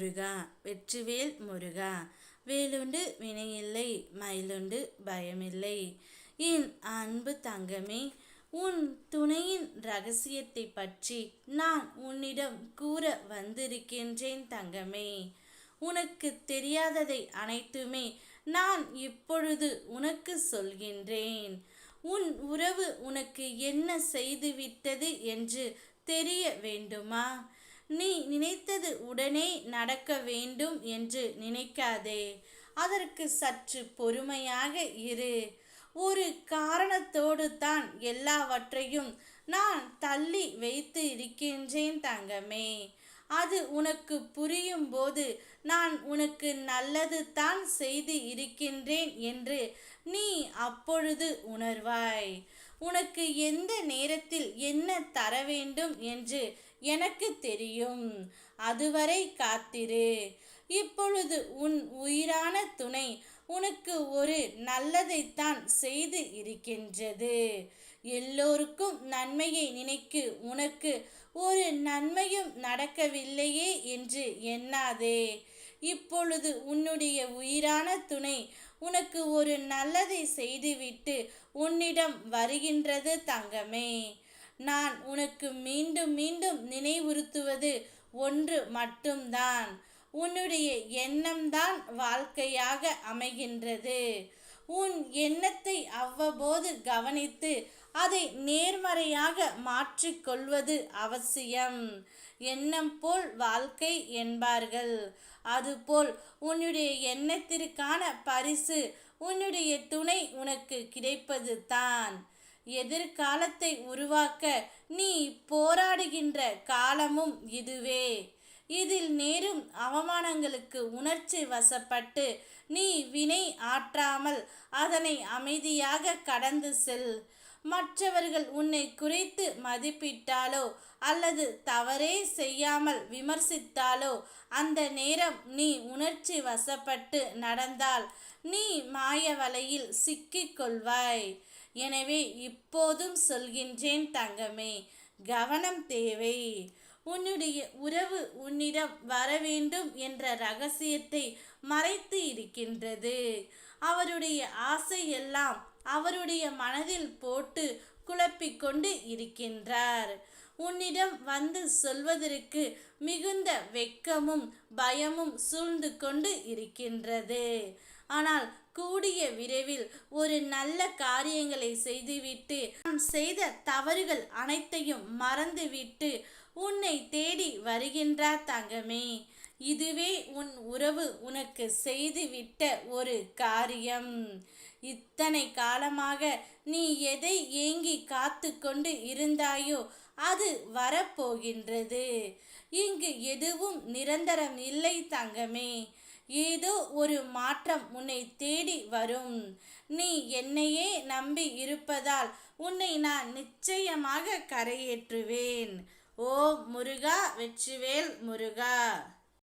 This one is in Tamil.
முருகா வெற்றிவேல் முருகா. வேலுண்டு வினையில்லை, மயிலுண்டு பயமில்லை. என் அன்பு தங்கமே, உன் துணையின் ரகசியத்தை பற்றி நான் உன்னிடம் கூற வந்திருக்கின்றேன் தங்கமே. உனக்கு தெரியாததை அனைத்துமே நான் இப்பொழுது உனக்கு சொல்கின்றேன். உன் உறவு உனக்கு என்ன செய்துவிட்டது என்று தெரிய வேண்டுமா? நீ நினைத்தது உடனே நடக்க வேண்டும் என்று நினைக்காதே. அதற்கு சற்று பொறுமையாக இரு. ஒரு காரணத்தோடு தான் எல்லாவற்றையும் நான் தள்ளி வைத்து இருக்கின்றேன் தங்கமே. அது உனக்கு புரியும் போது நான் உனக்கு நல்லது தான் செய்து இருக்கின்றேன் என்று நீ அப்பொழுது உணர்வாய். உனக்கு எந்த நேரத்தில் என்ன தர வேண்டும் என்று எனக்கு தெரியும். அதுவரை காத்திரு. இப்பொழுது உன் உயிரான துணை உனக்கு ஒரு நல்லதைத்தான் செய்து இருக்கின்றது. எல்லோருக்கும் நன்மையை நினைக்கு உனக்கு ஒரு நன்மையும் நடக்கவில்லையே என்று எண்ணாதே. இப்பொழுது உன்னுடைய உயிரான துணை உனக்கு ஒரு நல்லதை செய்துவிட்டு உன்னிடம் வருகின்றது தங்கமே. நான் உனக்கு மீண்டும் மீண்டும் நினைவுறுத்துவது ஒன்று மட்டும்தான். உன்னுடைய எண்ணம்தான் வாழ்க்கையாக அமைகின்றது. உன் எண்ணத்தை அவ்வப்போது கவனித்து அதை நேர்மறையாக மாற்றிக்கொள்வது அவசியம். எண்ணம் போல் வாழ்க்கை என்பார்கள். அதுபோல் உன்னுடைய எண்ணத்திற்கான பரிசு உன்னுடைய துணை உனக்கு கிடைப்பது தான். எதிர்காலத்தை உருவாக்க நீ போராடுகின்ற காலமும் இதுவே. இதில் நேரும் அவமானங்களுக்கு உணர்ச்சி வசப்பட்டு நீ வினை ஆற்றாமல் அதனை அமைதியாக கடந்து செல். மற்றவர்கள் உன்னை குறைத்து மதிப்பிட்டாலோ அல்லது தவறே செய்யாமல் விமர்சித்தாலோ அந்த நேரம் நீ உணர்ச்சி வசப்பட்டு நடந்தால் நீ மாய வலையில் சிக்கிக் கொள்வாய். எனவே இப்போதும் சொல்கின்றேன் தங்கமே, கவனம் தேவை. உன்னுடைய உறவு உன்னிடம் வரவேண்டும் என்ற ரகசியத்தை மறைத்து இருக்கின்றது. அவருடைய ஆசை எல்லாம் அவருடைய மனதில் போட்டு குழப்பிக்கொண்டு இருக்கின்றார். உன்னிடம் வந்து சொல்வதற்கு மிகுந்த வெட்கமும் பயமும் சூழ்ந்து கொண்டு இருக்கின்றது. ஆனால் கூடிய விரைவில் ஒரு நல்ல காரியங்களை செய்துவிட்டு நான் செய்த தவறுகள் அனைத்தையும் மறந்துவிட்டு உன்னை தேடி வருகின்றார் தங்கமே. இதுவே உன் உறவு உனக்கு செய்துவிட்ட ஒரு காரியம். இத்தனை காலமாக நீ எதை ஏங்கி காத்து கொண்டு இருந்தாயோ அது வரப்போகின்றது. இங்கு எதுவும் நிரந்தரம் இல்லை தங்கமே. ஏதோ ஒரு மாற்றம் உன்னை தேடி வரும். நீ என்னையே நம்பி இருப்பதால் உன்னை நான் நிச்சயமாக கரையேற்றுவேன். ஓம் முருகா வெற்றிவேல் முருகா.